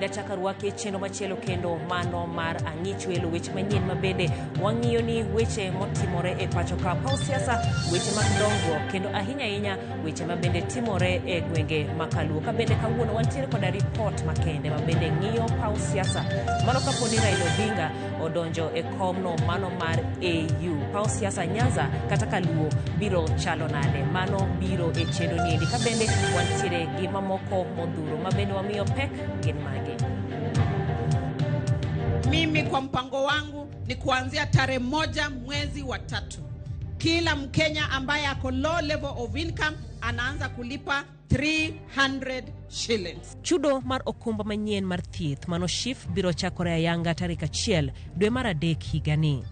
Nega chakaruake cheno machielo kendo mano mar ang'ich welo weche manyien mabende wang'iyo ni weche motimore e pacho ka paw siasa weche mag dongruok kendo ahinya weche mabende timore e gwenge makaluo ka bende kawuono wantiere koda report makende mabende ng'iyo paw siasa mano kaponi Raila Odinga odonjo e komno mano mar AU paw siasa Nyanza kata Kaluo biro chalo nade mano biro e chendo niendi ka bende wantiere gi mamoko modhuro mabende wamiyo pek gin mage. Mimi kwa mpango wangu ni kuanzia tarehe 1 mwezi wa 3 kila Mkenya ambaye ako low level of income anaanza kulipa 300 shillings. Chudo mar okumba manyien mar thieth mano shif biro chakore ayanga tarik 1 dwe mar 3 higani.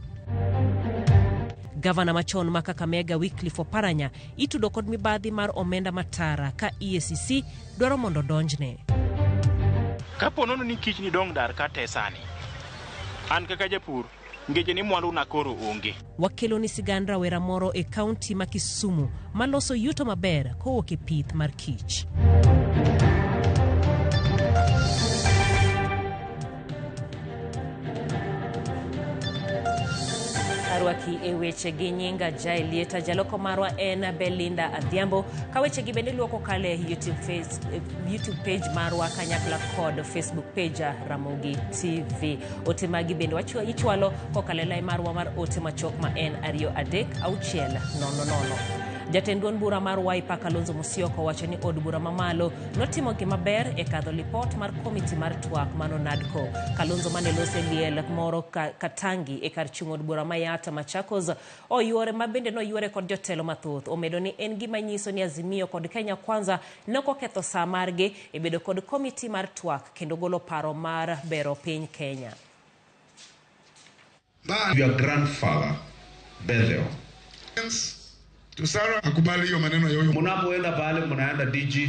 Gavana machon ma Kakamega Wycliffe Oparanya itudo kod mibadhi mar omenda matara ka EACC dwaro mondo donjne. Kapo nono ni kich ni dong dar ka tesani. An kaka japur ngeje ni mwandu na koro onge. Wakelo ni sigandra wera moro e kaunti ma Kisumu maloso yuto maber kowuok e pith mar kich. Arwaki e weche gi nyinga Jailieta jaloko marwa en Belinda Adhiambo ka weche gi bende luoko kale YouTube page marwa kanyakla kod Facebook page Ramogi TV. Ote magi bende ichwalo kokale lai marwa mar ote machok ma en 23600. Jatendon bura mar Wiper Kalonzo Musyoka wacho ni od bura mamalo notimo gima ber e kadho report mar komiti mar twak mano NADCO. Kalonzo mane lose liel moro Katangi e kar chung od bura Mayata Machakos oyuore mabende no yuore kod jotelo mathoth omedo ni en gima nyiso ni Azimio kod Kenya Kwanza noko ketho saa margi e bedo kod komiti mar twak kendo golo paro mar bero piny Kenya. Your grandfather Bethel Tusara akubali hiyo maneno ya huyo. Mnapoenda pale mnaenda DG.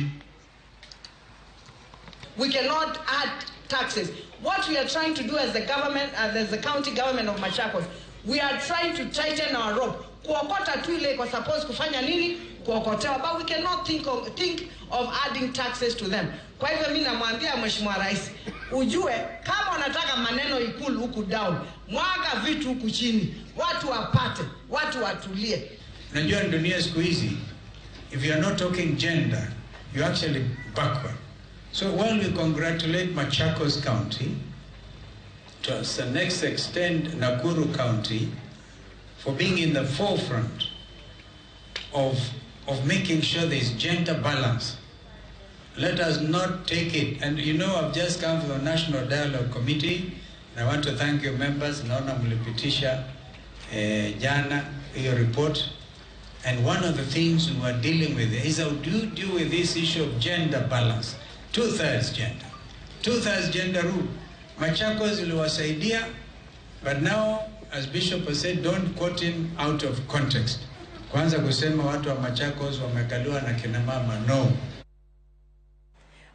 We cannot add taxes. What we are trying to do as the government, as the county government of Machakos, we are trying to tighten our rope. Kuokota tu ile kwa suppose kufanya nini? Kuokotewa, but we cannot think of adding taxes to them. Kwa hivyo mimi namwambia Mheshimiwa Rais, ujue kama unataka maneno ikulu huku down, mwaga vitu huku chini, watu wapate, watu watulie. Najua dunia siku hizi, if you are not talking gender, you're actually backward. So while we congratulate Machakos County, to the next extent Nakuru County, for being in the forefront of making sure there is gender balance, let us not take it. And you know, I've just come from the National Dialogue Committee, and I want to thank your members. Naona mlipitisha jana your report. And one of the things we are dealing with is how do you deal with this issue of gender balance? 2/3 gender. 2/3 gender rule. Machakos iliwasaidia, but now, as Bishop has said, don't quote him out of context. Kwanza kusema watu wa Machakos wamekaliwa na kina mama, no.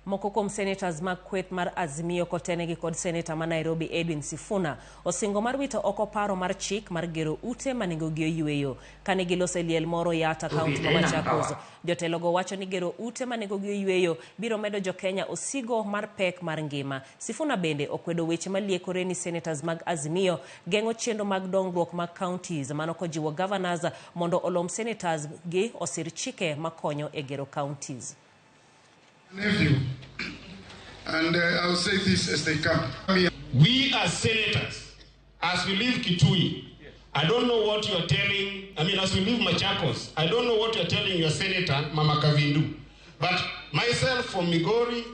Moko kuom senators mag kweth mar Azimio kotenegi kod senator ma Nairobi Edwin Sifuna osingo mar wito oko paro mar chik mar gero ute manengogi oyueyo kane giloso liel moro Yata kaunti ma Machakos. Jotelogo wacho ni gero ute manengogi oyueyo biro medo jokenya osigo mar pek mar ngima. Sifuna bende okwedo weche maliekore ni senators mag Azimio gengo chendo mag dongruok mag counties mano kojiwo governors mondo olom senators gi osir chike makonyo e gero counties. Nephew, and I'll say this as they come. We as senators, as we leave Kitui, I don't know what you're telling, as we leave Machakos, I don't know what you're telling your senator, Mama Kavindu. But myself from Migori,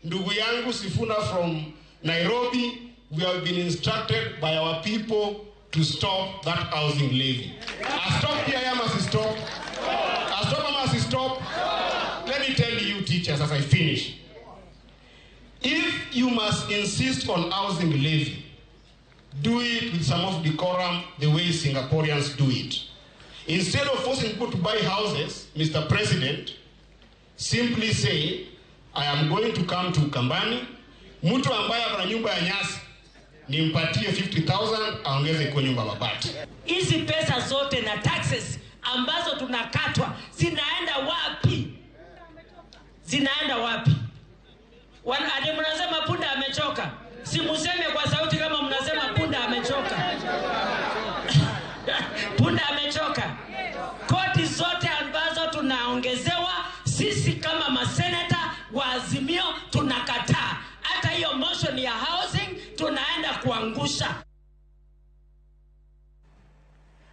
ndugu yangu Sifuna from Nairobi, we have been instructed by our people to stop that housing levy. Stop here, must stop. Stop. Let me tell you, teachers, as I finish. If you must insist on housing levy, do it with some of decorum the way Singaporeans do it. Instead of forcing people to buy houses, Mr. President, simply say, I am going to come to Kambani, mtu ambaye ana nyumba ya nyasi, nimpatie 50,000 aongeze kwa nyumba mabati. Hizi pesa zote na taxes ambazo tunakatwa zinaenda wapi? Zinaenda wapi? Mnasema punda amechoka. Simuseme kwa sauti kama mnasema punda amechoka. Punda amechoka. Kodi zote ambazo tunaongezewa sisi kama maseneta wa Azimio tunakataa. Hata hiyo motion ya housing tunaenda kuangusha.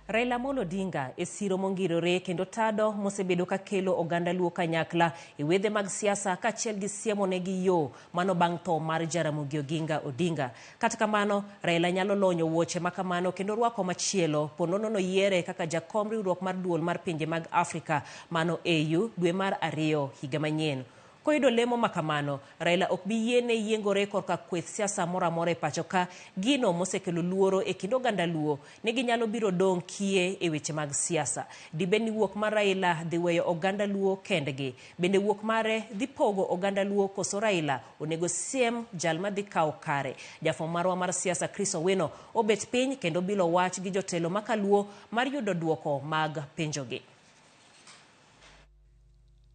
Raila Amolo Odinga esiro mongirore kendo tado mosebedo ka kelo oganda luo kanyakla e wedhe mag siasa kaachiel gi siemo negi yo mano bang' tho mar Jaramogi Oginga Odinga. Kata kamano, Raila nyalo lonyo wuoche makamano kendo rwako machielo ponono noyiere kaka jakom riwruok mar duol mar pinje mag Afrika mano AU dwe mar 2 higa manyien. Koyudo lemo makamano, Raila ok bi yiene yiengore korka kweth siasa mora mora e pacho ka gino mosekelo luoro e kind oganda luo ne ginyalo biro dong' kie e weche mag siasa. Dibeni wuok mar Raila dhi weyo oganda luo kendgi. Bende wuok mare dhi pogo oganda luo koso Raila onego siem jal madhi kawo kare. Jafwamb marwa mar siasa Chris Owino obet piny kendo bilo wach gi jotelo makaluo mar yudo duoko mag penjogi.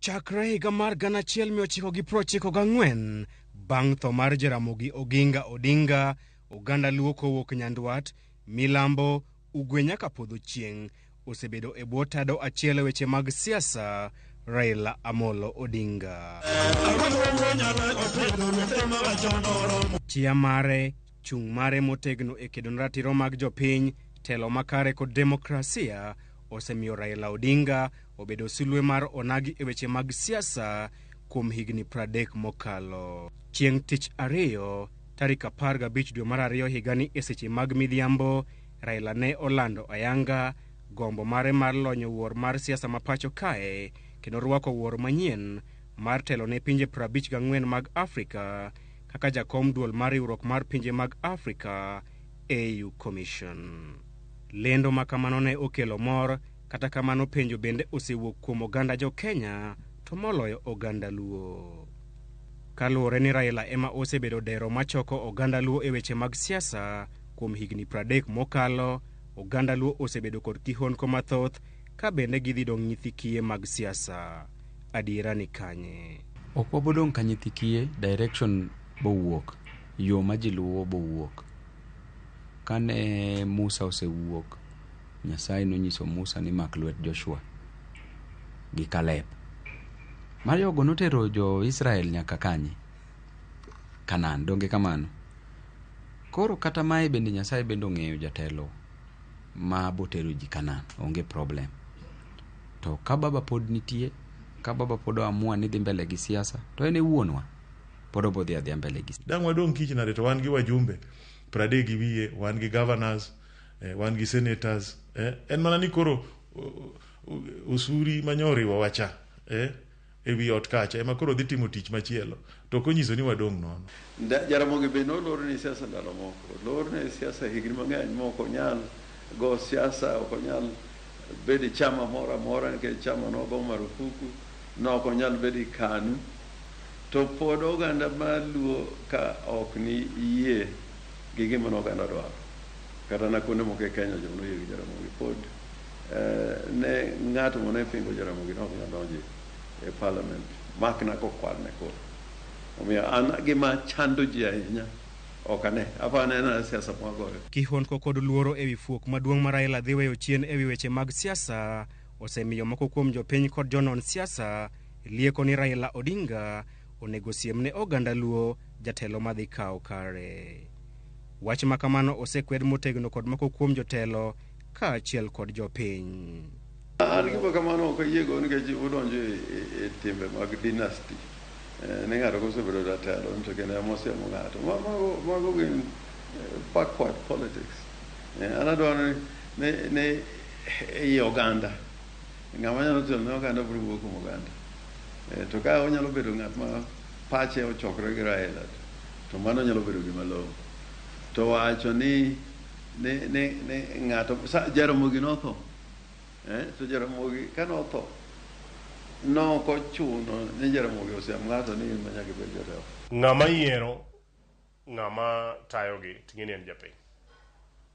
Chakre higa mar 1994 bang' tho mar Jaramogi Oginga Odinga, oganda luo kowuok nyandwat, milambo, ugwe nyaka podho chieng' osebedo e bwo tado achiel e weche mag siasa, Raila Amolo Odinga. Chia mare, chung' mare motegno e kedo ratiro mag jopiny, telo makare kod demokrasia osemiyo Raila Odinga obedo sulwe mar onagi e weche mag siasa kuom higni 30 mokalo. Chieng' tich 2 tarik 15 dwe mar 2 higani e seche mag midhiambo, Raila ne olando ayanga gombo mare mar lonyo wuor mar siasa mapacho kae kendo rwako wuor manyien mar telo ne pinje 54 mag Afrika kaka jakom duol mar riwruok mar pinje mag Afrika AU Commission. Lendo makamano ne okelo mor, kata kamano penjo bende osewuok kuom oganda jo Kenya to moloyo oganda luo. Kaluwore ni Raila ema osebedo dero machoko oganda luo e weche mag siasa kuom higni 30 mokalo, oganda luo osebedo kod kihondko mathoth ka bende gidhi dong' nyithi kiye mag siasa. Adiera ni kanye? Ok wabodong' ka nyithi kiye, direction bowuok, yo ma ji luwo bowuok. Kane Musa osewuok, Nyasaye nonyiso Musa ni mak lwet Joshua gi Caleb. Mariogo notero jo Israel nyaka kanye? Kanan, donge kamano. Koro kata mae bende Nyasaye bende ong'eyo jatelo ma botero ji Kanan, onge problem. To ka baba pod nitie, ka baba pod amua ni dhi mbele gi siasa, to ene wuonwa pod obodhi adhi mbele gi. Dang' wadong' kich nade to wan gi wajumbe 30 gi wiye, wan gi governors, wan gi senators, en mana ni koro usuri manyoriwa wacha e wi ot kacha ema koro dhi timo tich machielo, to konyiso ni wadong' nono. Jaramogi be nolor ni siasa ndalo moko, lor ni siasa higni mang'eny moko nyal go siasa, ok nyal bedi chama mora mora nikech chama no go marufuku, no ok nyal bedi KANU. To pod oganda maluo ka ok ni yie gi gima oganda dwaro, kata na kuonde moko e Kenya jono yie gi Jaramogi pod ne ng'ato mane pingo Jaramogi no nyalo donjo e parliament makna ko kwarne ko. Omiyo an gima chando ji ahinya ok ane apane na siasa magore. Kihondko kod luoro ewi fuok maduong' mar Raila dhi weyo chien ewi weche mag siasa osemiyo moko kuom jopiny kod jonon siasa lieko ni Raila Odinga onego siem ne oganda luo jatelo madhi kawo kare. Wach makamano osekwed motegno kod moko kuom jotelo ka achiel kod jopiny. An gima kamano ok yiego nikech udonjo e timbe mag dynasty. Ne ng'ato kosebedo jatelo to kendo emosiemo ng'ato. Mago gin backward politics. An adwaro ne i oganda. Ng'ama nyalo telo ne oganda biro wuok kuom oganda. To ka onyalo bedo ng'at ma pache ochokre gi Raila, to mano nyalo bedo gima malong'o. To wacho ni ng'ato Jaramogi notho, to Jaramogi kanotho noko chuno ni Jaramogi osem ng'ato ni manyaka bed jatelo. Ng'ama yiero ng'ama tayogi ting'eni en japiny.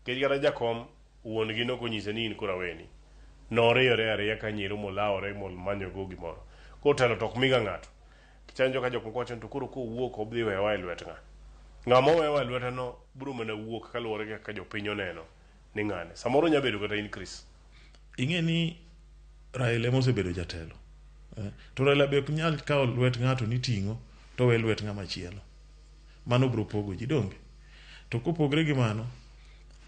Kech kata jakom wuon gi nokonyise ni in kura weni, noriyore ariya ka nyiero molawore molmanyogo gimoro. Kotelo tok miga ng'ato. Kichanjo ka jok moko wacho to koro kowuok obdhi wewa e lwet ng'a. ng'ama owewa lweta no biro mana wuok kaluwore kaka jopiny oneno ni ng'ane samoro nya bedo kata in Chris ing'e ni Raila mosebedo jatelo to Raila be ok nyal kawo lwet ng'ato ni ting'o to we lwet ng'ama chielo mano biro pogo ji donge to kopogre gi mano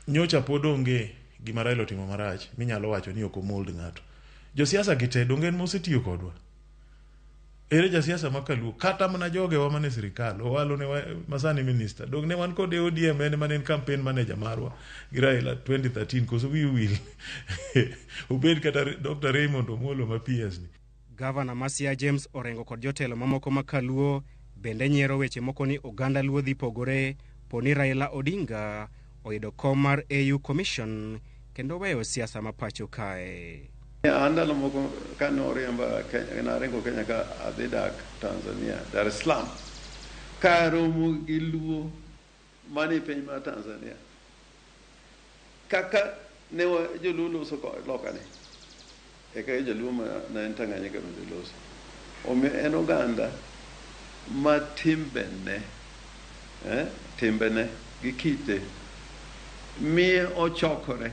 nyocha pod onge gima Raila otimo marach minyalo wacho ni ok omold ng'ato josiasa gite donge mosetiyo kodwa ere jasiasa makaluo kata mana jogewa mane sirikal owalo ne masani minister dong ne wan kod ODM en manen campaign manager marwa gi Raila 2013 koso wi wil obed kata Dr. Raymond Omolo ma PS ni Gavana Masia James Orengo kod jotelo mamoko makaluo bende nyiero weche moko ni oganda luo dhi pogore poni Raila Odinga oyudo kom mar AU Commission kendo weyo siasa ma pacho kae. Andalo moko kano riemba na rengo Kenya ka adhi dak Tanzania Dar es Salaam ka romo gi luo mani piny ma Tanzania kaka ne joluo loso lokane eka joluo ma na Tanganyika bende loso omiyo en oganda ma timbene gi kite mi ochokore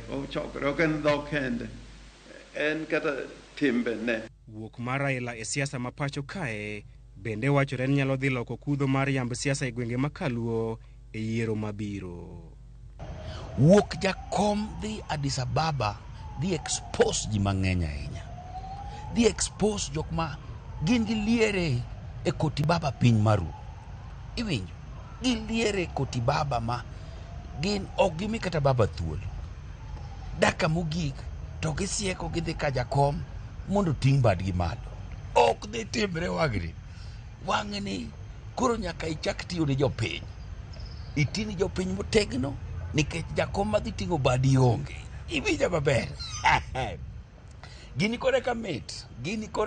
ok en dhok kende en kata timbene. Wuok mar Raila e siasa ma pacho kae bende wachore ni nyalo dhi loko kudho mar yamb siasa e gwenge makaluo e yiero mabiro. Wuok jakom dhi Addis Ababa dhi expose ji mang'eny ahinya, dhi expose jok ma gin gi liere e koti baba piny maru. Iwinjo gi liere e koti baba ma gin ok gimi kata baba thuolo daka mogik to gisieko gidhi ka jakom mondo ting' badgi malo. Ok dhi timre wang'ni koro nyaka ichak tiyo ne jopiny, itini jopiny motegno nikech jakom madhi ting'o badi onge. Iwinjo maber gini kore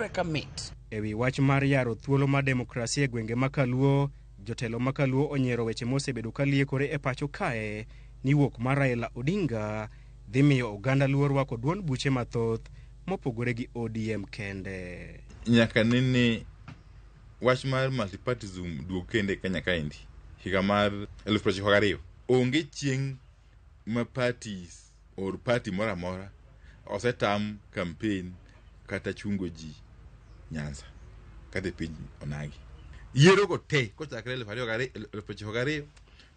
ka mit. Ewi wach mar yaro thuolo mar demokrasia e gwenge makaluo, jotelo makaluo onyiero weche mosebedo kaliekore e pacho kae ni wuok mar Raila Odinga dhi miyo oganda luo rwako duond buche mathoth mopogore gi ODM kende. Nyaka nene wach mar multipartyism duog kende Kenya kaendi higa mar 1992 onge chieng' ma parties or party mora mora osetam campaign kata chungo ji Nyanza kata piny onagi yiero go te kochakre 2002 2007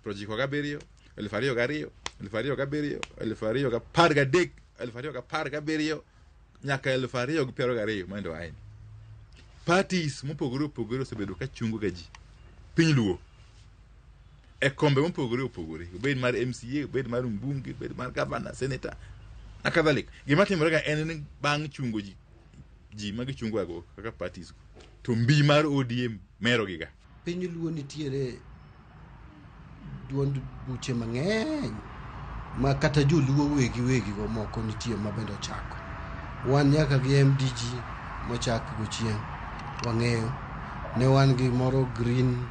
2013 nyaka 2022 mando aini parties mopogore osebedo ka chungo ga ji piny luo e kombe mopogore obed mar MCA, obed mar mbunge, obed mar governor, senator na kadhalika. Gima timore ga en ni bang' chungo ji magi chungo go kaka parties to mbi mar ODM mero giga piny luo nitiere duond buche mang'eny ma kata joluo wegi go moko nitie mabendo chako. Wan nyaka gi MDG mochak gochien wang'eyo ne wan gi moro Green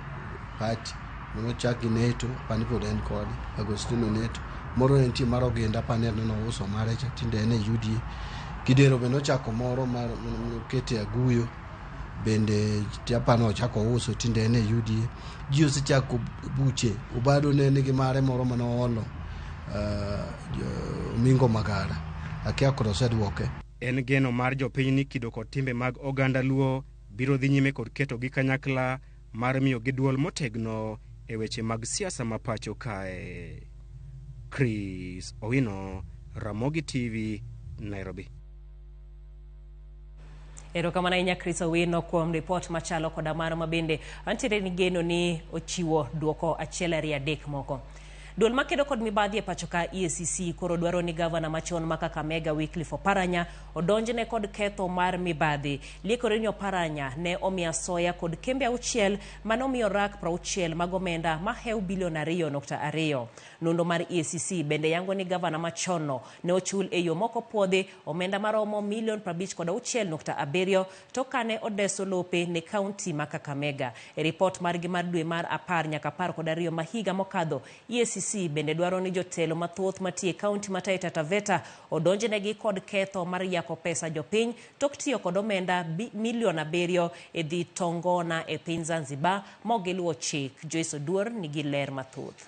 Party mochak gi Neto panipod en kod Agostino Neto moro nitie mar Ogenda paneno no uso mare cha tinde en UDA. Kidero bende ochako moro mar kete Aguyo bende tiapano ochako uso tinde en UDA. Ji osechako buche Obado ne nigi mare moro manoolo Mingo Magara akia kod osedwoke. En geno mar jopiny ni kido kod timbe mag oganda luo biro dhi nyime kod keto gi kanyakla mar miyo gi duol motegno e weche mag siasa ma pacho kae. Chris Owino, Ramogi TV, Nairobi. Erokamano ahinya Chris Owino kuom report machalo koda mano mabende antiere ni geno ni ochiwo duoko achiel ari adek moko. Duol makedo kod mibadhi e pacho ka EACC koro dwaro ni gavana machon ma Kakamega Wycliffe Oparanya odonjne kod ketho mar mibadhi. Liekore ni Oparanya ne omiya soya kod kembe auchiel manomiyo rak 60 mag omenda mahew bilion 2.2. Nondo mar EACC bende yango ni gavana machono ne ochul e yo moko puodhi omenda maromo milion 56.7 to kane odeso lope ne kaunti ma Kakamega. E report mar gi mar dwe mar 10 nyaka 12 mahiga mokadho EACC EACC bende dwaro ni jotelo mathoth matie kaunti ma Taita Taveta odonjnegi kod ketho mar yako pesa jopiny tok tiyo kod omenda milion 7 e dhi tongona e piny Zanzibar mogiluwo chik. Joyce Oduor nigi ler mathoth.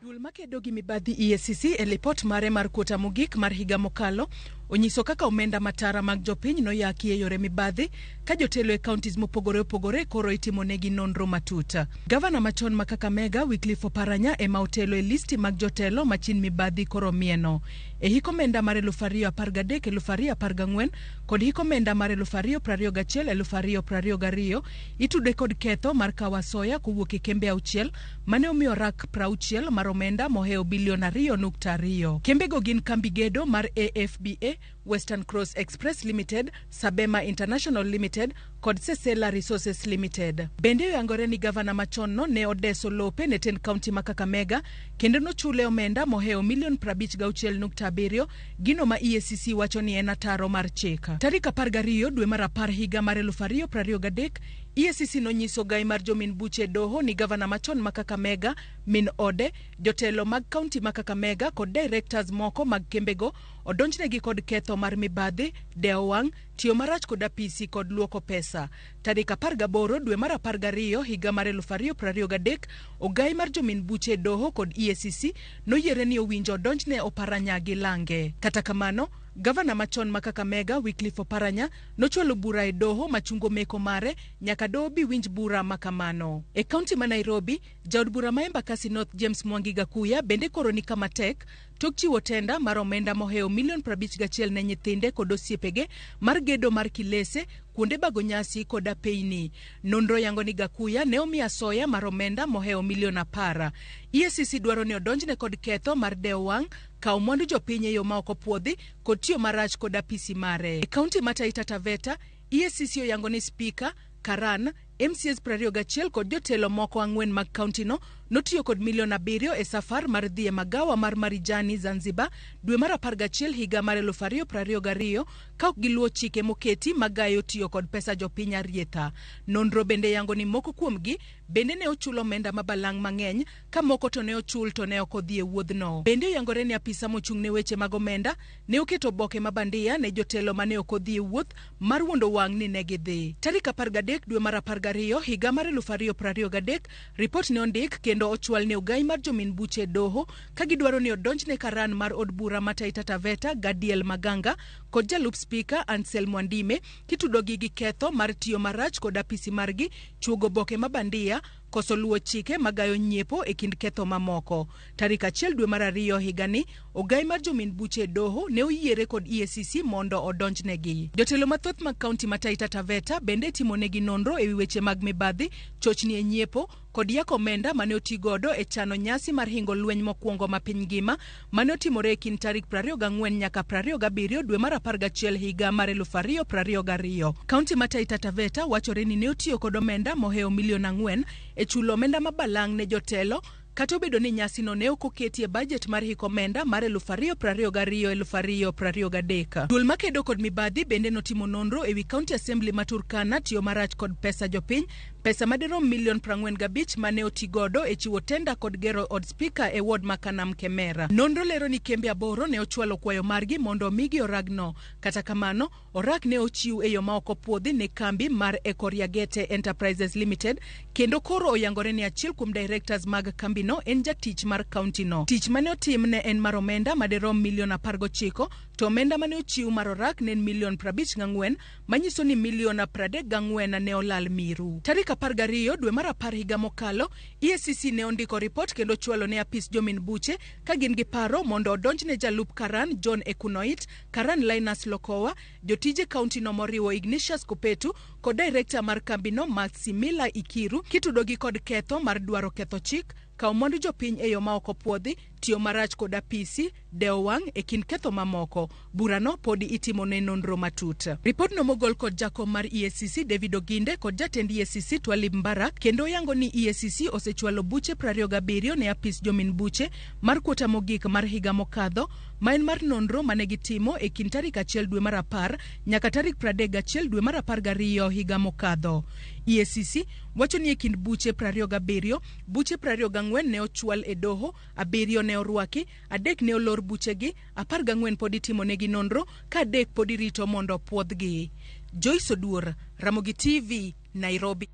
Duol makedo gi mibadhi EACC e lipot mare mar kwota mogik mar higa mokalo onyiso kaka omenda matara mag jopiny noyaki e yore mibadhi ka jotelo e counties mopogore opogore koro itimonegi nonro matuta. Gavana machon ma Kakamega Wycliffe Oparanya ema otelo e listi mag jotelo machin mibadhi koro mieno. E hik omenda mar 2013-2014 kod hik omenda mar 2021-2022 itude kod ketho mar kawa soya kowuok e kembe 6 mane omiyo rak 60 mar omenda moheo bilion 2.2. Kembego gin kambi gedo mar AFBA, Western Cross Express Limited, Sabema International Limited kod Sesela Resources Limited. Bende oyangore ni gavana machon no ne odeso lope ne ten kaunti ma Kakamega kendo nochule omenda moheo milion 56.7 gino ma EACC wacho ni en ataro mar chika. Tarik 12 dwe mar 10 higa mar 2023 EACC nonyiso gai mar jomin buche doho ni gavana machon ma Kakamega, min ode, jotelo mag kaunti ma Kakamega kod directors moko mag kembego odonjnegi kod ketho mar mibadhi, deo wang', tiyo marach kod apisi kod luoko pesa. Tarik 18 dwe mar 12 higa mar 2023 ogai mar jomin buche doho kod EACC noyiere ni owinjo odonjne Oparanya gi Lange. Kata kamano, gavana machon ma Kakamega Wycliffe Oparanya nochwalo bura e doho machungo meko mare nyaka doho bi winj bura makamano. E kaunti ma Nairobi, jaod bura ma Embakasi North James Mwangi Gakuya bende koro ni kama tek tok chiwo tenda mar omenda moheo milion 51 ne nyithinde kod osiepege mar gedo mar kilese kuonde bago nyasi kod apeyni. Nonro yango ni Gakuya ne omiya soya mar omenda moheo milion 10. EACC dwaro ni odonjne kod ketho mar deo wang', kawo mwandu jopiny e yo ma ok opuodhi kod tiyo marach kod apisi mare. E kaunti ma Taita Taveta, EACC oyango ni spika Karan, MCS 21 kod jotelo moko 4 mag kaunti no notiyo kod milion 7 e safar mar dhi e magawa mar Marijani Zanzibar dwe mar 11 higa mar 2022 ka ok giluwo chike moketi magayo tiyo kod pesa jopiny arietha. Nonro bende yango ni moko kuomgi bende ne ochulo omenda mabalang' mang'eny ka moko to ne ochul to ne ok odhi e wuodhno. Bende yangore ni apisa mochung' ne weche mag omenda ne oketo boke mabandia ne jotelo mane ok odhi e wuoth mar wuondo wang' ni ne gidhi. Tarik 13 dwe mar 12 higa mar 2023 ripot ne ondik kendo ochwal ne ogai mar jomin buche doho ka gidwaro ni odonjne Karan mar od bura ma Taita Taveta Gadiel Maganga kod jalup spika Ansel Mwandime kitudogi gi ketho mar tiyo marach kod apisi margi, chuogo boke mabandia, koso luwo chike magayo nyiepo e kind ketho mamoko. Tarik 1 dwe mar 2 higani, ogai mar jomin buche doho ne oyiere kod EACC mondo odonjnegi. Jotelo mathoth mag kaunti ma Taita Taveta bende timonegi nonro e weche mag mibadhi, chochni e nyiepo kod yako omenda mane otigodo e chano nyasi mar hingo lweny mokwongo ma piny ngima mane otimore e kind tarik 24 nyaka 27 dwe mar 11 higa mar 2022. Kaunti ma Taita Taveta wachore ni ne otiyo kod omenda moheo milion 4 e chulo omenda mabalang' ne jotelo kata obedo ni nyasi no ne ok oketi e budget mar hik omenda mar 2022-2023. Duol makedo kod mibadhi bende notimo nonro e wi County Assembly ma Turkana tiyo marach kod pesa jopiny, pesa madirom milion 45 mane otigodo e chiwo tenda kod gero od spika e ward Makanam Kemera. Nonro lero ni kembe 8 ne ochwalo kwayo margi mondo omigi oragno. Kata kamano, orag ne ochiw e yo ma ok opuodhi ne kambi mar Ekoriagete Enterprises Limited kendo koro oyangore ni achiel kuom directors mag kambi no en jatich mar kaunti no. Tich mane otim ne en mar omenda madirom milion 19 to omenda mane ochiw mar orak ne en milion 54 manyiso ni milion 34 ne olal miru. Tarik 12 dwe mar 10 higa mokalo, EACC ne ondiko ripot kendo chwalo ne apis jomin buche ka gin gi paro mondo odonjne jalup Karan John Ekunoit, Karan Linus Lokowa, jotije kaunti no moriwo Ignatius Kupetu kod director mar kambi no Maximila Ikiru kitudogi kod ketho mar dwaro ketho chik, kawo mwandu jopiny e yo ma ok opuodhi, tiyo marach kod apisi, deo wang' e kind ketho mamoko. Burano podi itimo ne nonro matut. Ripot no mogol kod jakom mar EACC David Oginde kod jatend EACC Twalib Mbarak kendo yango ni EACC osechwalo buche 27 ne apis jomin buche mar kuota mogik mar higa mokadho, maen mar nonro mane gitimo e kind tarik 1 dwe mar 10 nyaka tarik 31 dwe mar 12 higa mokadho. EACC wacho ni e kind buche 27, buche 24 ne ochwal e doho, 7 ne orwaki, 3 ne olor buchegi, 14 pod itimo negi nonro, ka 3 pod irito mondo puodhgi. Joyce Oduor, Ramogi TV, Nairobi.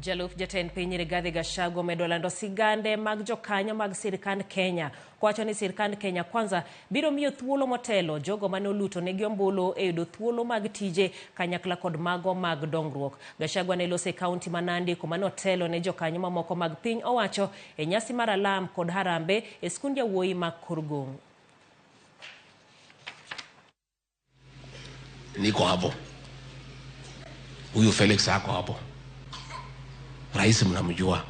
Jaluf jatend piny Rigathi Gachagua medo lando sigande mag jokanyo mag sirkand Kenya. Kwacho ni sirkand Kenya kwanza biro miyo thuolo motelo jogo mane oluto negi ombulu e yudo thuolo mag tije kanyakla kod mago mag dongruok. Gachagua ne lose kaunti ma Nandi kuma notelo ne jokanyo mamoko mag piny owacho e nyasi mar alam kod harambe e skund yawuoyi mag Kurgung. Niko hapo. Huyu Felix ako hapo. Rais mnamjua.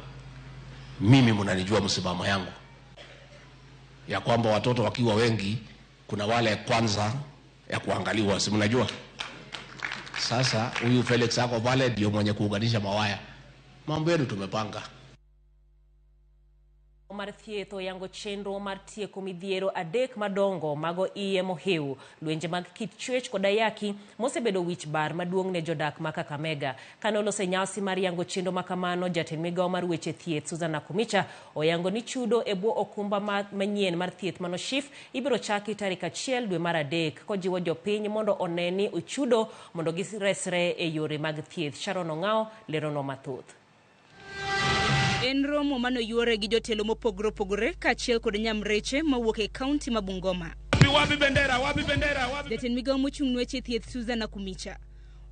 Mimi mnanijua msimamo yangu. Ya kwamba watoto wakiwa wengi kuna wale kwanza ya kuangaliwa, si mnajua? Sasa huyu Felix ako pale ndio mwenye kuunganisha mawaya. Mambo yetu tumepanga. Mar thietho yango chenro mar tieko midhiero adek madongo mago iye mohew lwenje mag kit chwech kod ayaki mosebedo wich bar maduong' ne jodak ma Kakamega. Kanolose nyasi mar yango chenro makamano, jatend migawo mar weche thieth Susan Nakumicha oyango ni chudo e bwo okumba manyien mar thieth mano SHIF ibiro chaki tarik 1 dwe mar 3 kojiwo jopiny mondo oneni ochudo mondo giresre e yore mag thieth. Sharon Ong'ao lerono mathoth. En romo mano yuore gi jotelo mopogore kaachiel kod nyamreche mawuok e kaunti ma Bungoma. Wapi bendera. Jatend migawo mochung' weche thieth Susan Nakumicha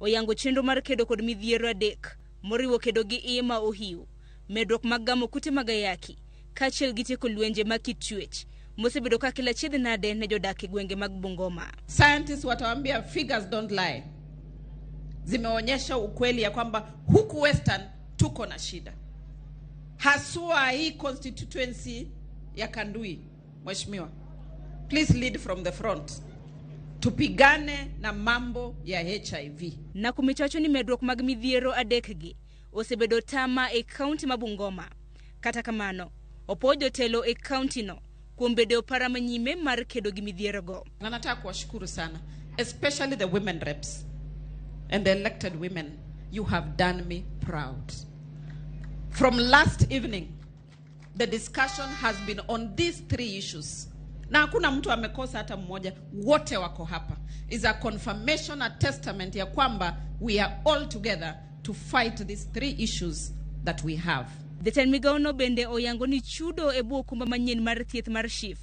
oyango chenro mar kedo kod midhiero adek moriwo kedo gi iye ma ohiw, medruok mag gamo kute mag ayaki, kaachiel gi tieko lwenje mag kit chwech mosebedo ka kila chiedh nade ne jodak e gwenge mag Bungoma. Scientists watawaambia figures don't lie. Zimeonyesha ukweli ya kwamba huku Western tuko na shida. Haswa hii constituency ya Kandui, Mheshimiwa, please lead from the front. Tupigane na mambo ya HIV. Nakumicha ni medruok mag midhiero adekgi osebedo tama e kaunti ma Bungoma. Kata kamano, opo jotelo e kaunti no kuom bedo para manyime mar kedo gi midhiero go. Na nataka kuwashukuru sana, especially the women reps and the elected women. You have done me proud. From last evening, the discussion has been on these 3 issues. Na hakuna mtu amekosa hata mmoja, wote wako hapa. Is a confirmation, a testament ya kwamba we are all together to fight these 3 issues that we have. Jatend migawo no bende oyango ni chudo e bwo okumba manyien mar thieth mar SHIF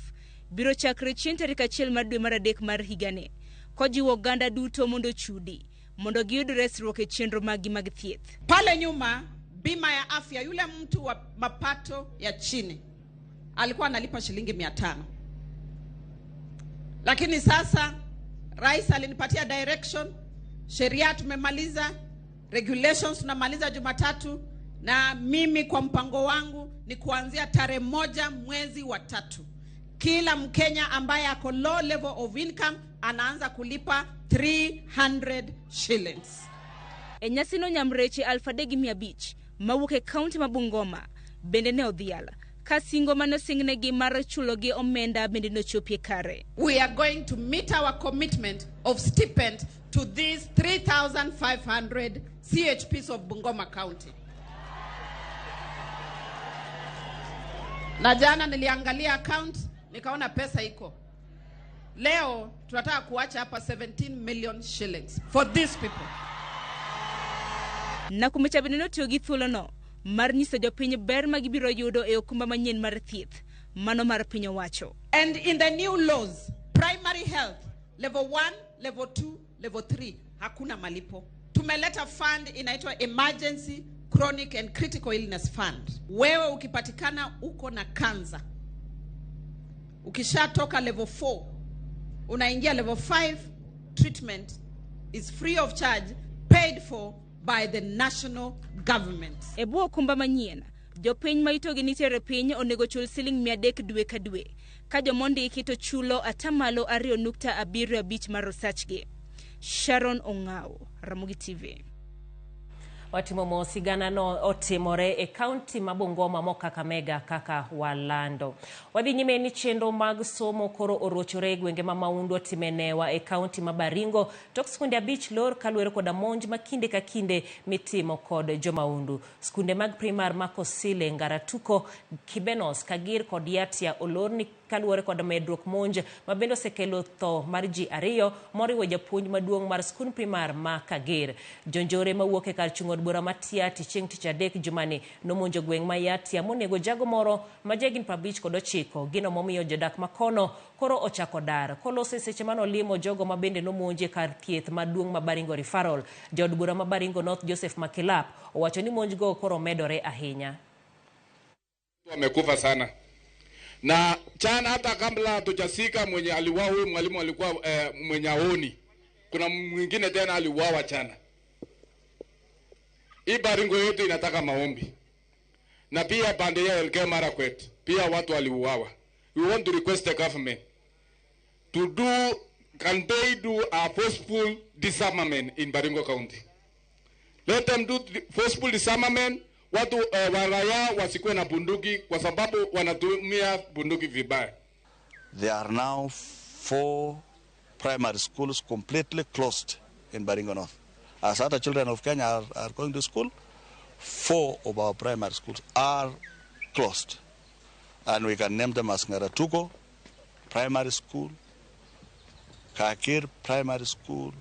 biro chakre chieng' tarik 1 mar dwe mar 3 mar higane, kojiwo oganda duto mondo chudi mondo giyud resruok e chenro magi mag thieth. Pale nyuma bima ya afya, yule mtu wa mapato ya chini alikuwa analipa shilingi 500. Lakini sasa rais alinipatia direction, sheria tumemaliza, regulations tunamaliza Jumatatu, na mimi kwa mpango wangu ni kuanzia tarehe 1 mwezi wa 3. Kila Mkenya ambaye ako low level of income anaanza kulipa 300 shillings. Enyasino nyamreche 1500 mawuok e kaunti ma Bungoma bende ne odhial kasingo mano singnegi mar chulo gi omenda bende no chopie kare. We are going to meet our commitment of stipend to these 3,500 CHPs of Bungoma County. Na jana niliangalia account nikaona pesa iko. Leo tunataka kuacha hapa 17 million shillings for these people. Nakumicha bende notiyo gi thuolo no mar nyiso jopiny ber ma gibiro yudo e okumba manyien mar thieth mano mar piny owacho. And in the new laws, primary health level 1, level 2, level 3 hakuna malipo. Tumeleta fund inaitwa emergency chronic and critical illness fund. Wewe ukipatikana uko na kansa, ukishatoka level 4 unaingia level 5, treatment is free of charge, paid for by the national government. Ebu okumba manyien Jopiny ma itogi nitiere piny onego chul siling 300 dwe ka dwe, ka jomondiki to chulo 2.75% mar osachgi. Sharon Ong'ao, Ramogi TV. Watimo mo sigana no otimore e kaunti ma Bungoma mo Kakamega kaka walando. Wadhi nyime ni chenro mag somo koro orochore gwenge ma maundu timenewa e kaunti ma Baringo tok skunde 5 lor kaluwore koda monj ma kinde ka kinde mitimo kod jomaundu. Skunde mag primar Makosile, Ngaratuko, Kibenos, Kagir kod Yatia olor ni kaluwore kod medruok monj ma bendo sekelo tho mar ji 2 moriwo japuonj maduong' mar skund primar ma Kagir. Jonjore mawuok e kar chung'od bura Matiati chieng' tich adek jumani nomonjo gweng' ma Yatia monego jago moro ma jagin 59 gino momiyo jodak makono koro ochako dar. Kolose seche manolimo jogo ma bende nomonje kar thieth maduong' ma Baringo Referral. Jod bura ma Baringo North Joseph Makilap owacho ni monj go koro medore ahinya. Wamekufa sana. Na chana hata kabla hatujafika mwenye aliuawa huyu mwalimu alikuwa mwenye aoni. Kuna mwingine tena aliuawa chana. Hii Baringo yote inataka maombi. Na pia pande ya Elgeyo Marakwet pia watu waliuawa. We want to request the government to can they do a forceful disarmament in Baringo County. Let them do forceful disarmament. Watu waraya wasikuwe na bunduki kwa sababu wanatumia bunduki vibaya. There are now 4 primary schools completely closed in Baringo North. As other children of Kenya are going to school, 4 of our primary schools are closed. And we can name them as Ngaratuko Primary School, Kakir Primary School,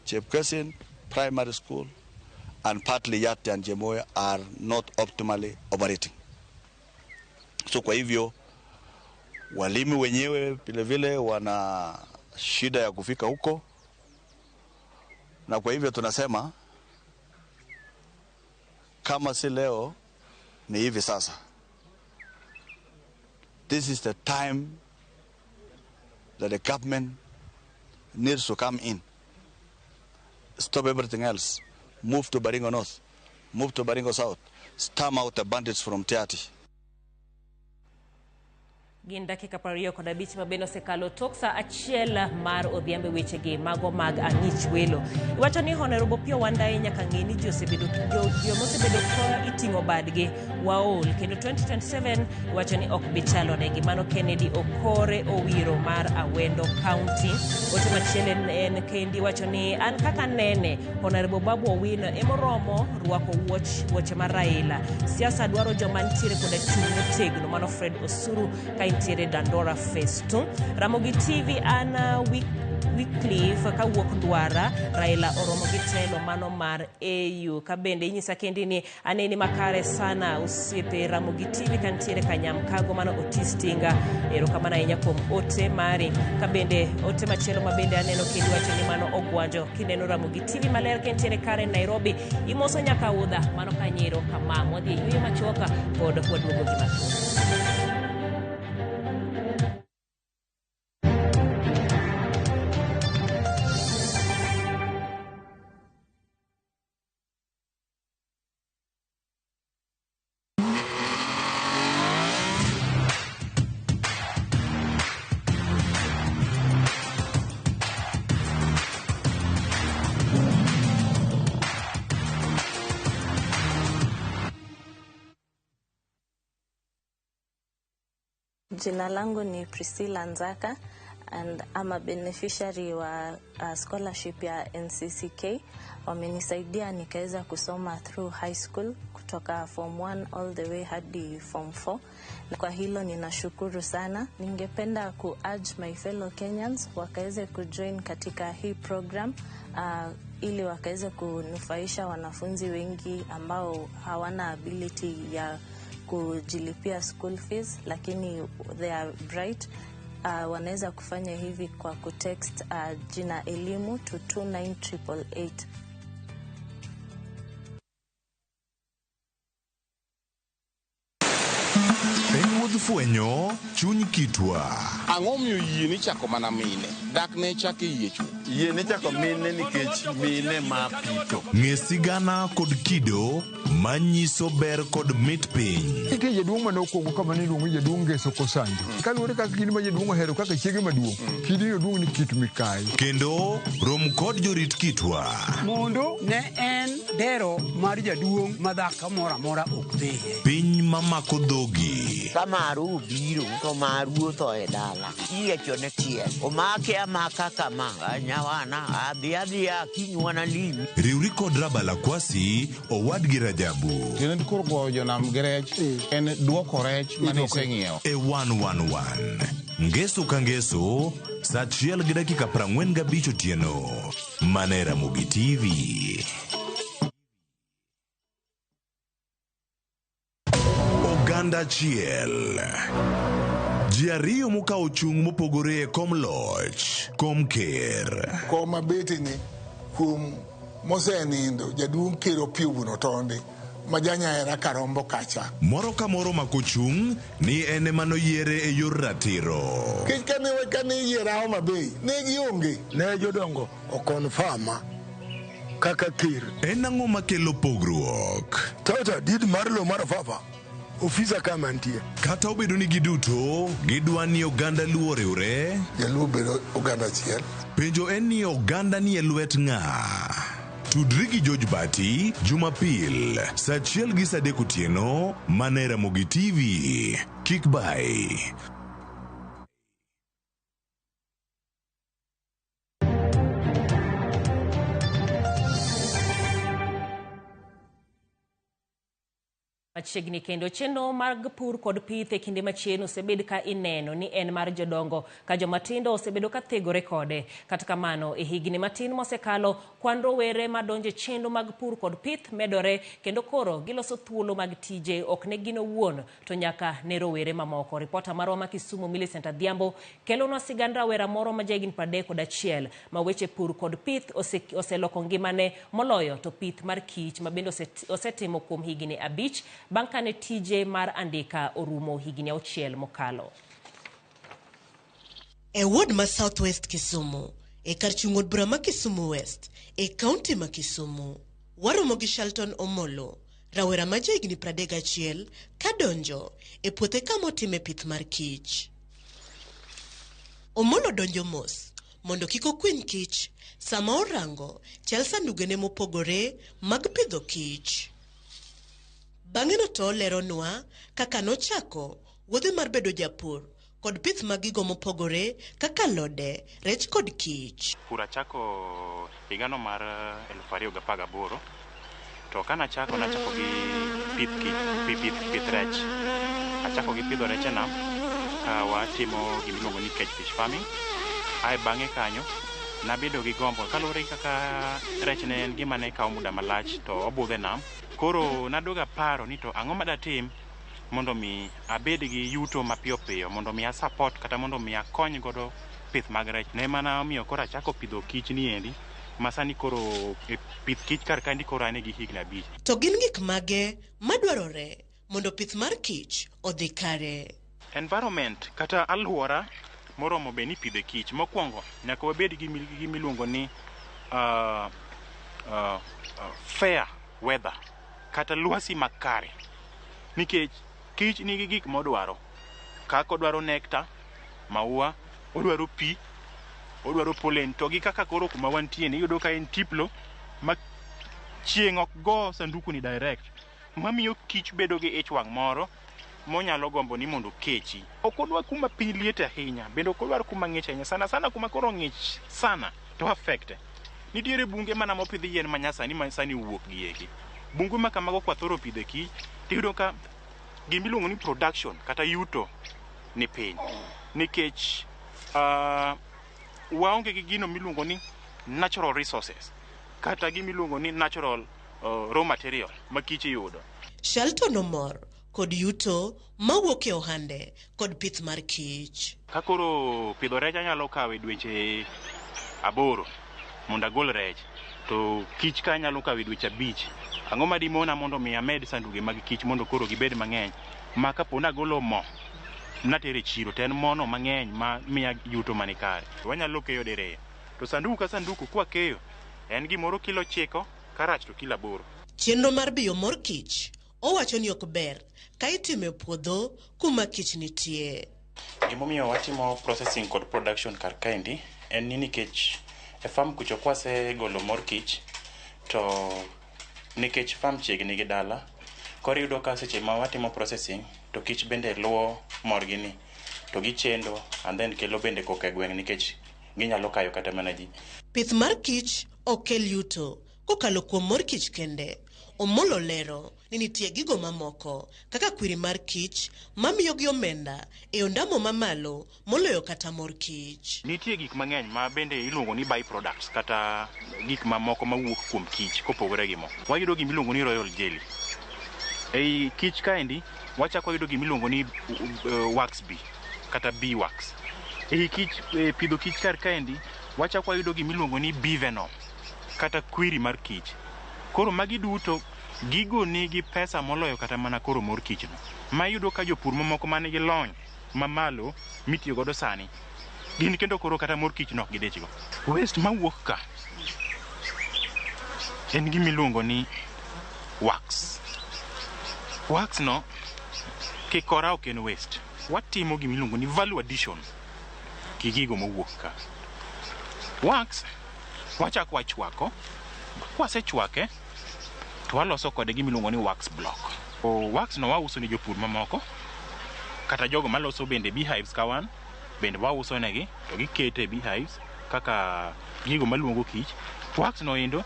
Chepkesin Primary School, and partly Yati and Jemoya are not optimally operating. So kwa hivyo walimu wenyewe vile vile wana shida ya kufika huko, na kwa hivyo tunasema kama si leo ni hivi sasa. This is the time that the government needs to come in. Stop everything else. Move to Baringo North. Move to Baringo South. Stamp out the bandits from Tiati. Gin dakika 25 mabeno sekalo toksa achiel mar odhiambe wechegi mago mag ang'ich welo. Iwacho ni Honorable Pio Wandayi nyaka ng'eni josebedo mosebedo ka iting'o badgi waol kendo 2027 iwacho ni ok bichalonegi. Mano Kennedy Okore Owiro mar Awendo County. Ote machiel en kendi iwacho ni an kaka nene Honorable Babu Owino emoromo rwako wuoche mar Raila. Siasa dwaro joma ntiere koda chung' motegno. Mano Fred Osuru kaintiere Dandora Festo. Ramogi TV ana Wycliffe kawuok Ndwara. Raila oromo gi telo mano mar AU. Kabende inyisa kendi ni aneni makare sana usiepe Ramogi TV kantiere Kanyamkago mano Otis Tinga. Erokamano ahinya kuom ote mari. Kabende ote machielo mabende aneno kendi wacho ni mano Ogwanjo. Kineno Ramogi TV maler kantiere Karen Nairobi. Imoso nyaka Udha mano Kanyiro kama modhi yuyo machoka pod waduogo gi mathoth. Jina langu ni Priscilla Nzaka and I'm a beneficiary wa scholarship ya NCCK. Wamenisaidia nikaweza kusoma through high school kutoka form 1 all the way hadi form 4. Na kwa hilo ninashukuru sana. Ningependa ku-urge my fellow Kenyans wakaweze kujoin katika hii program ili wakaweze kunufaisha wanafunzi wengi ambao hawana ability ya kujilipia school fees, lakini they are bright. Wanaweza kufanya hivi kwa kutext jina elimu to 29888. Spend more fwenyo chuny kitwa. Ang'o miyo yie ni chako mana mine? Dak ne chake yie chuo. Yie ni chako mine nikech mine ma pito. Ng'e sigana kod kido manyiso ber kod mit piny. Nitie jaduong' mane okuongo kama ne iluongo jaduong' Ngeso Kosanjo. Kaluwore kaka kidi ma jaduong' ohero kaka chiege maduong'. Kidi jaduong' ni Kit Mikayi. Kendo rom kod jorit kitwa. Mondo ne en dero mar jaduong' madhaka mora mora ok dhiye. Piny mamako dhogi. Ka maru biro to maru to e dala. Iyiecho ne tie. Omake amaka kama. Nyawana adhiya kinywana limi. Riwri kod Rabala Kwasi owad gi Rajabu. Tiende koro go jonam gi rech en duoko rech mane iseng'iewo. E 111 Ngeso ka ngeso saa 1:45 otieno. Mane Ramogi TV. Oganda chiel. Ji ariyo mokawo chung' mopogore e kom loch, kom ker. Koma betini kuom mosenindo jaduong' Ker Opiyo Wuon Otonde ma janyahera Karombo kacha. Moro ka moro mako chung' ni ene manoyiere e yor ratiro. Kech kane yiera Homa Bay ne gionge. Ne jodongo okonfama kaka ker. En ang'o makelo pogruok? Tota did mar lo mar fafa. Ofisa kama ntie. Kata obedo ni giduto gidwa ni oganda luo riwre. Jaluo bedo oganda achiel. Penjo en ni oganda ni e lwet ng'a? Tudri gi George Bati, Jumapil, saa 1:03 otieno, Mane Ramogi TV. Kik bai. Machiegni kendo chenro mag pur kod pith e kinde machien osebed ka ineno ni en mar jodongo ka jomatindo osebedo ka thegore kode. Kata kamano e higni matin mosekalo kwan rowere madonje chenro mag pur kod pith medore kendo koro giloso thuolo mag tije ok ne gino wuon to nyaka ne rowere mamoko. Ripota marwa ma Kisumu Millicent Adhiambo kelonwa sigand rawera moro ma jahigni 31 ma weche pur kod pith oseloko ngimane moloyo to pith mar kich ma bende osetimo kuom higni 5 bang' kane tije mar andika orumo higni 6 mokalo. E ward ma Southwest Kisumu, e kar chung' od bura ma Kisumu West, e kaunti ma Kisumu, waromo gi Shalton Omolo, rawera ma jahigni 31 ka donjo e puothe kama otime pith mar kich. Omolo donjo mos mondo kik okwiny kich sama orango chal sandugene mopogore mag pidho kich. Bang'e no to leronwa kaka nochako wuodhe mar bedo japur kod pith mag gigo mopogore kaka alode, rech kod kich. Pur achako higano mar 2018 to kana nachako gi pith rech. Achako gi pidho rech nam ka watimo gimiluongo ni cage fish farming. Ai bang'e kanyo nabedo gi gombo kaluwore kaka rech ne en gima ne kawo muda malach to obudhe nam. Koro nadoga paro ni to ang'o madatim mondo mi abed gi yuto mapiyo piyo mondo mi support kata mondo mi akony godo pith mag rech. Ne mana omiyo koro achako pidho kich ni endi masani koro pith kich kar kandi koro ane gi higni 5. To gin gik mage madwarore mondo pith mar kich odhi kare? Environment kata alwora moromo be ni pidhe kich. Mokwongo nyaka wabed gi miluongo ni fair weather kata lwasi makare, nikech kich nigi gik modwaro kaka odwaro nectar, maua, odwaro pi, odwaro pollen. To gi kaka koro kuma wantie iyudo ka en tiplo ma chieng' ok go sanduku ni direct, mamiyo kich bedo gi ich wang' moro monyalo gombo ni mondo kechi. Ok odwar kuma piny liet ahinya, bende ok odwar kuma ng'ich ahinya. Sana kuma koro ng'ich sana to affect. Nitiere bunge mana mopidh yien manyasani ma sani wuok gieki. Bungu ma kamago kwathoro pidhe kich, tiyudo ka gimiluongo ni production kata yuto ni piny. Nikech waonge gi gino miluongo ni natural resources kata gimiluongo ni natural raw material ma kich yudo. Shalton omor kod yuto mawuok e ohande kod pith mar kich. Ka koro pidho rech anyalo kawe dweche 8 mondo agol rech, to kich ka anyalo kawe dweche 5. Ang'o madimona mondo mi amed sanduge mag kich mondo koro gibed mang'eny ma kapo nagolo mo natere chiro ten mono mang'eny ma miya yuto manikare. Wanyalo keyo diriyo. To sanduku ka sanduku kwa keyo en gimoro kilo 9 karach to kilo 8. Chenro mar biyo mor kich owacho ni ok ber ka itime puodho kuma kich nitie. Gimomiyo watimo processing kod production kar kaendi en ni nikech e farm kucho kwase golo mor kich to nikech farm chiegni gi dala koro yudo ka seche ma watimo processing to kich bende luwo morgi ni to gichendo and then kelo bende koka e gweng' nikech ginyalo kayo kata mana ji. Pith mar kich okel yuto kokalo kuom mor kich kende. Omolo lero ni nitie gigo mamoko kaka kwiri mar kich mamiyo gi omenda e ondamo mamalo moloyo kata mor kich. Nitie gik mang'eny ma bende iluongo ni by products kata gik mamoko mawuok kuom kich kopogore gi mo. Wayudo gimiluongo ni royal jelly. Ei kich kaendi wachako yudo gimiluongo ni wax bee kata bee wax. Ei kich pidho kich kar kaendi wachako yudo gimiluongo ni bee venom kata kwiri mar kich. Koro magi duto gigo nigi pesa moloyo kata mana koro mor kich no. Ma yudo ka jopur mamoko manigi lony mamalo mitiyo godo sani gin kendo koro kata mor kich no gidechgo. Waste mawuok ka en gimiluongo ni wax. Wax no kikora ok en waste. Watimo gimiluongo ni value addition kigigo mawuok ka. Wax wachako wachwako, kwasechwake to waloso kode gimiluongo ni wax block. Wax no wauso ni jopur mamoko kata jogo maloso bende beehives kawan bende wauso negi to gikete beehives kaka gigo maluongo kich. Wax no endo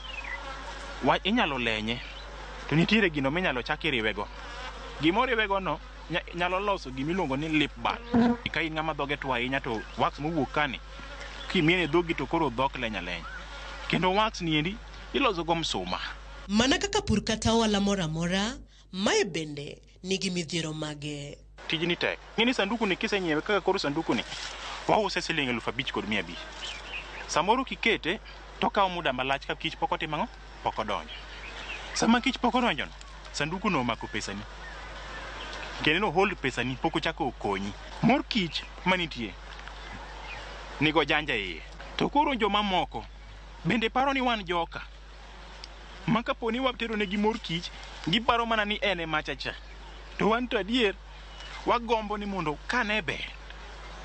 inyalo lenye to nitiere gino minyalo chaki riwego. Gimo riwego no nyalo loso gimiluongo ni lip balm. Ka in ng'ama dhoge twa ahinya to wax mowuok kani kimiene dhogi to koro dhok lenya leny. Kendo wax ni endi iloso go msuma. Mana kaka pur kata ohala moro amora, mae bende nigi midhiero mage. Tijni tek. Ng'eni sanduku ni kisenyiewe kaka koro sanduku ni wause siling 5,500. Samoro kikete to kawo muda malach ka kich pok otimo ang'o? Pok odonjo. Sama kich pok odonjo no, sanduku no omako pesani. Kendo no hold pesani pok ochako okonyi. Mor kich manitie nigo janja iye. To koro joma moko bende paro ni wan joka. Maka poni watero negi mor kich, giparo mana ni ene machacha. To wan to adier wagombo ni mondo kane be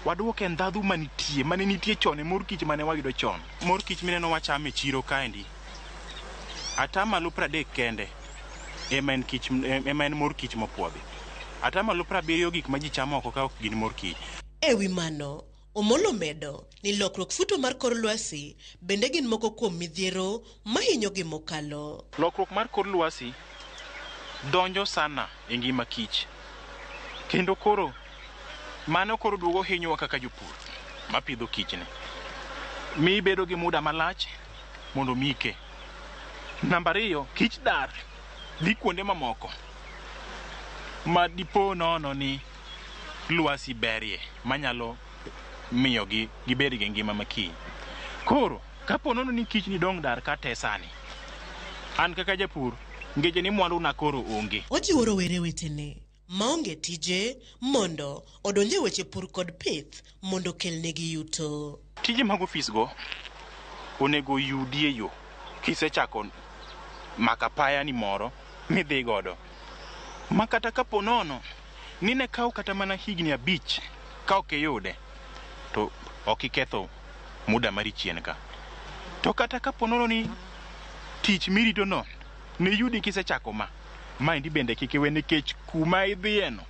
waduoke ndhadhu manitie, mane nitie chon e mor kich mane wayudo chon. Mor kich mineno wachame chiro kaendi. Atamalo 30 kende ema en mor kich mopuodhi. Atamalo 70 gik ma ji chamo oko ka ok gin mor kich. Ewi mano, Omolo medo ni lokruok futo mar kor lwasi bende gin moko kuom midhiero mahinyo gi mokalo. Lokruok mar kor lwasi donjo sana e ngima kich. Kendo koro mano koro duogo hinyowa kaka jopur mapidho kichni. Mi bedo gi muda malach mondo mike. Namba 2, kich dar dhi kuonde mamoko ma dipo nono ni lwasi berie manyalo miyo gibed gi ngima makiny. Koro kapo nono ni kich ni dong dar ka tesani, an kaka japur ngeje ni mwandu na koro onge. Ojiwo rowere wetene maonge tije mondo odonje weche pur kod pith mondo kelnegi yuto. Tije mag ofis go onego yudie yo kisechako makapaya ni moro midhi godo. Makata kapo nono nine kaw kata mana higni 5 ka ok yude to ok iketho muda mari chien ka. To kata kapo nono ni tich mirito no ne yudi kisechako ma indi bende kik iwe nikech kuma idhieno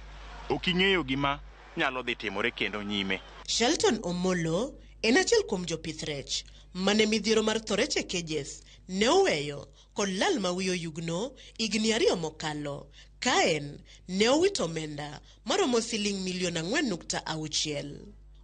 ok ing'eyo gima nyalo dhi timore kendo nyime. Shelton Omolo en achiel kuom jopith rech mane midhiero mar tho rech e cages ne oweyo kod lal ma wiyo yugno higni 2 mokalo ka en ne owito omenda maromo siling milion 4.6.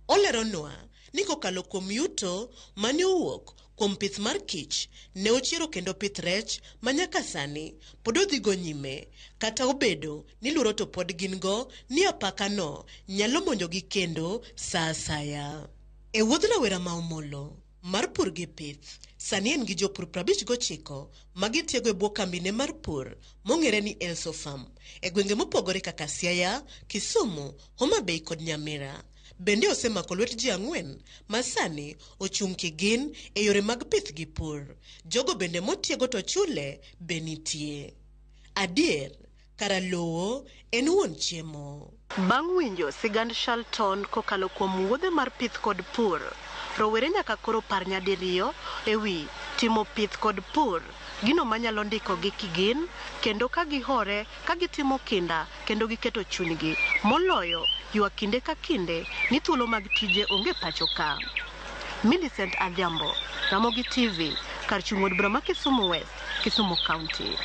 Oleronwa ni kokalo kuom yuto mane owuok kuom pith mar kich ne ochiero kendo pith rech manyaka sani pod odhigo nyime kata obedo ni luoro to pod gin go ni apaka no nyalo monjogi kendo sa asaya. E wuodh rawera ma Omolo mar pur gi pith. Sani en gi jopur 59 magitiego e bwo kambine mar pur mong'ere ni Elso Farm e gwenge mopogore kaka Siaya, Kisumu, Homa Bay kod Nyamira. Bende osemako lwet ji 4 ma sani ochung' kigin e yore mag pith gi pur. Jogo bende motiego to chule be nitie. Adier, kara lowo en wuon chiemo. Bang' winjo sigand Shalton kokalo kuom wuodhe mar pith kod pur, rowere nyaka koro par nyadiriyo ewi timo pith kod pur, gino manyalo ndiko gi kigin, kendo ka gihore, ka gitimo kinda, kendo giketo chunygi. Moloyo, ywa kinde ka kinde, ni thuolo mag tije onge pacho ka. Millicent Adhiambo, Ramogi TV, kar chung' od bura ma Kisumu West, Kisumu County.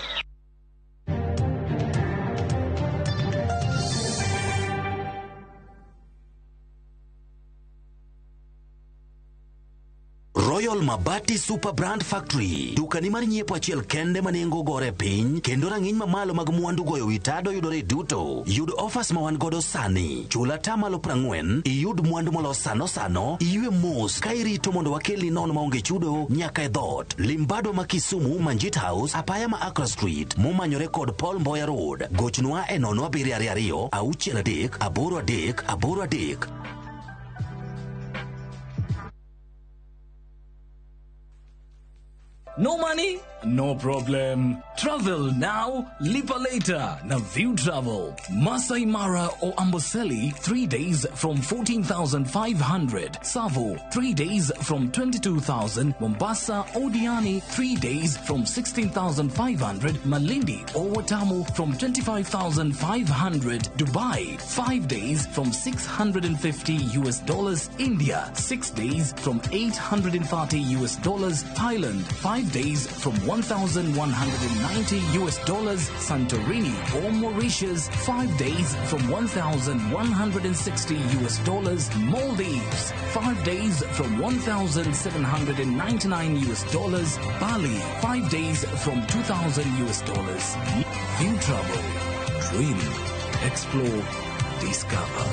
Royal Mabati Super Brand Factory. Dukani mar nyiepo achiel kende manengo gore piny, kendo rang'iny mamalo mag mwandu goyo witado yudore duto. Yud offers ma wan godo sani. Chula tamalo 40, iyud mwandu molos sano, iywe mos ka irito mondo wakelni nono maonge chudo nyaka e dhot. Limbado ma Kisumu, Manjit House, apaya ma Accra Street, momanyore kod Paul Mboya Road. Gochnwa e 0722 63 83 83. No money? No problem. Travel now, lipa later. Na View Travel. Masai Mara or Amboseli, 3 days from 14,500. Savo, 3 days from 22,000. Mombasa, Odiani, 3 days from 16,500. Malindi or Watamu from 25,500. Dubai, 5 days from $650. India, 6 days from $830. Thailand, 5 days from $1,190. Santorini or Mauritius, 5 days from $1,160. Maldives, 5 days from $1,799. Bali, 5 days from $2,000. View Travel. Dream. Explore. Discover.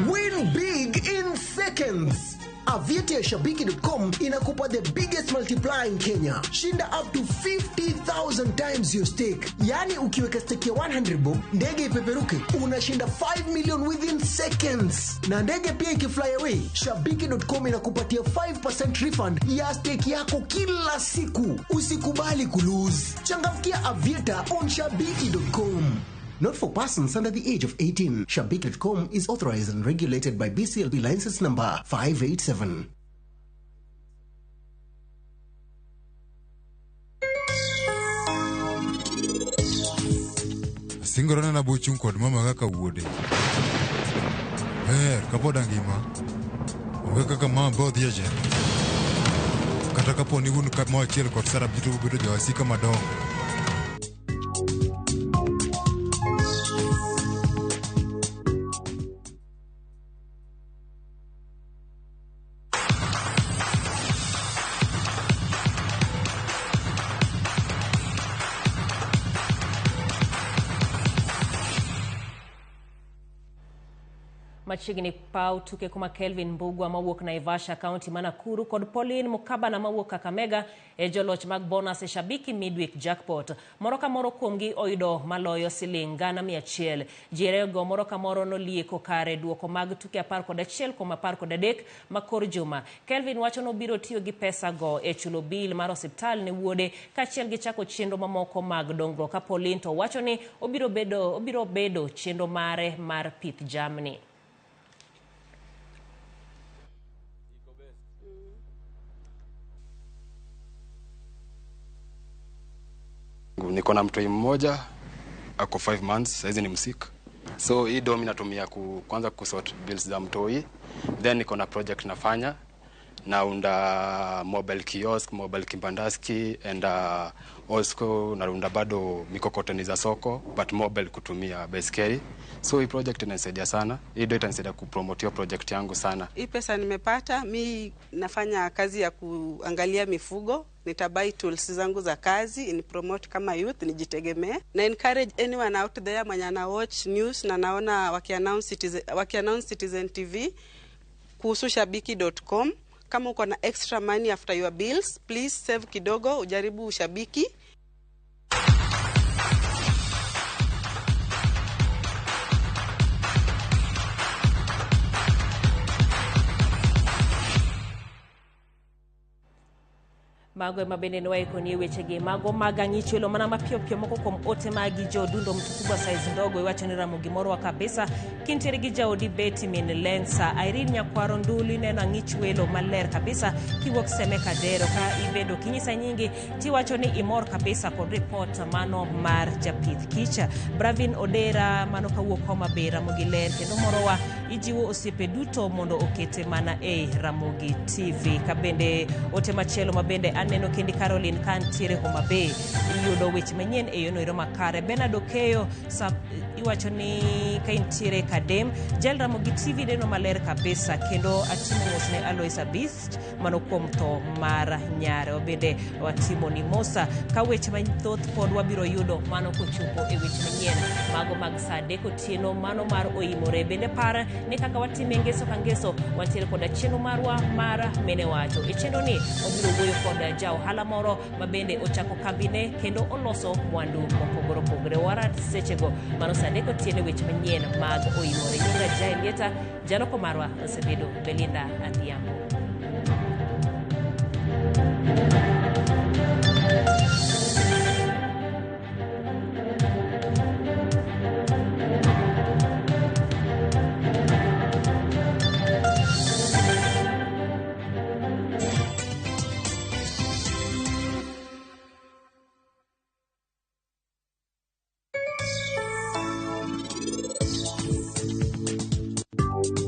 Win big in seconds. Aviatashabiki.com inakupa the biggest multiplier in Kenya. Shinda up to 50,000 times your stake. Yani ukiweka stake ya 100 bob, ndege ipeperuke, unashinda 5 million within seconds. Na ndege pia ikifly away, Shabiki.com inakupatia 5% refund ya stake yako kila siku. Usikubali kulose. Changamkia Aviata on Shabiki.com. Not for persons under the age of 18. Shabik.com is authorized and regulated by BCLB license number 587. Singorana na bochung kod mama kaka wuode. Kapoda ngima. Onge kaka mama bodh yeje. Kata kapo ni un kama achiel kod Sara bito bedo jawasika madongo. Machiegni pau tuke kuma Kelvin Mbugwa mawuok Naivasha County Manakuru kod Pauline Mukabana mawuok Kakamega e joloch mag bonus e Shabiki midweek jackpot. Moro ka moro kuomgi oyudo maloyo siling gana 100. Jirego moro ka moro nolieko kare duoko mag tuke 11 kuom 13 makor juma. Kelvin wacho no biro tiyo gi pesa go e chulo bill mar osiptal ne wuode kachiel gi chako chenro mamoko mag dongruok. Ka Pauline to wacho ni obiro bedo chenro mare mar pith jamni. Niko na mtoi mmoja ako 5 months, saizi ni msik. So hii domi natumia kwanza kusort bills za mtoi. Then niko na project nafanya naunda mobile kiosk, mobile kibandaski, and also naunda bado mikokoteni za soko, but mobile kutumia baiskeli. So hii project inasaidia sana. Hii ndio itanisaidia kupromote project yangu sana. Hii pesa nimepata, mi nafanya kazi ya kuangalia mifugo, nitabuy tools zangu za kazi, ni promote kama youth, nijitegemee. Na encourage anyone out there mwenye ana watch news na naona wakiannounce Citizen TV kuhusu shabiki.com. Kama uko na extra money after your bills, please save kidogo, ujaribu Shabiki. Mago mabende nwaye koni wechege mago magangichwelo mana mapio moko kom ote magi jo dundo mtukubwa size ndogo iwacho ni Ramogi moro wa kabisa kintere gija odi beti min lensa Irene Nyakwaro Nduli neno ngichwelo maler kabisa kiwok seme kadero ka ibedo kinyisa nyingi tiwacho ni imor kabisa kod report mano mar japith kicha Bravin Odera mano kawuok Homa Bay Ramogi ler kendo moro wa ijiwo osiepe duto mondo okete mana Ramogi TV kabende ote machelo mabende aneno kendi Caroline kantiere Homa Bay iyudo weche manyien yono iro makare Benado Keyo iwacho ni kaintiere Kadem jal Ramogi TV deno maler kabisa kendo atimo mosne Aloisa Beast mano kuom tho mar nyare obende watimo ni mosa ka weche mathoth pod wabiro yudo mano kochopo weche manyien mago mag sade kotieno mano mar oimore bende para ni kaka watime ngeso ka ngeso wantiere koda cheno marwa mar mene wacho cheno ni obiro wuoyo koda jao hala moro mabende ochako kambine kendo oloso mwandu mopogore warat sechego mano sade kotieno weche manyien mag oimore nyinga Jailieta jaloko marwa osebedo Belinda Adhiambo.